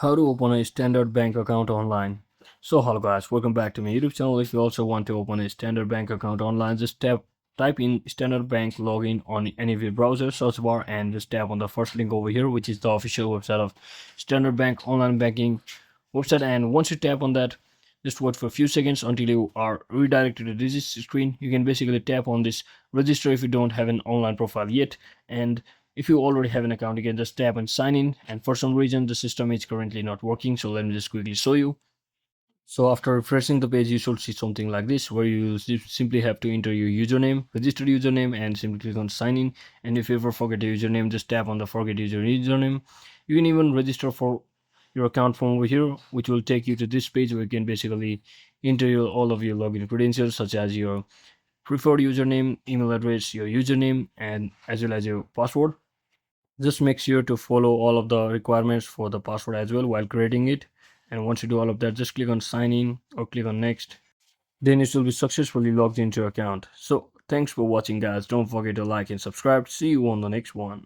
How to open a Standard bank account online. So hello guys, welcome back to my YouTube channel. If you also want to open a Standard bank account online, just type in Standard Bank login on any of your browser search bar and just tap on the first link over here, which is the official website of Standard Bank online banking website. And once you tap on that, just wait for a few seconds until you are redirected to this screen. You can basically tap on this register if you don't have an online profile yet, and if you already have an account, you can just tap and sign in. And for some reason the system is currently not working, so let me just quickly show you. So after refreshing the page, you should see something like this, where you simply have to enter your username, registered username, and simply click on sign in. And if you ever forget your username, just tap on the forget username. You can even register for your account from over here, which will take you to this page where you can basically enter all of your login credentials, such as your preferred username, email address, your username, and as well as your password. Just make sure to follow all of the requirements for the password as well while creating it. And once you do all of that, just click on sign in or click on next. Then it will be successfully logged into your account. So thanks for watching guys. Don't forget to like and subscribe. See you on the next one.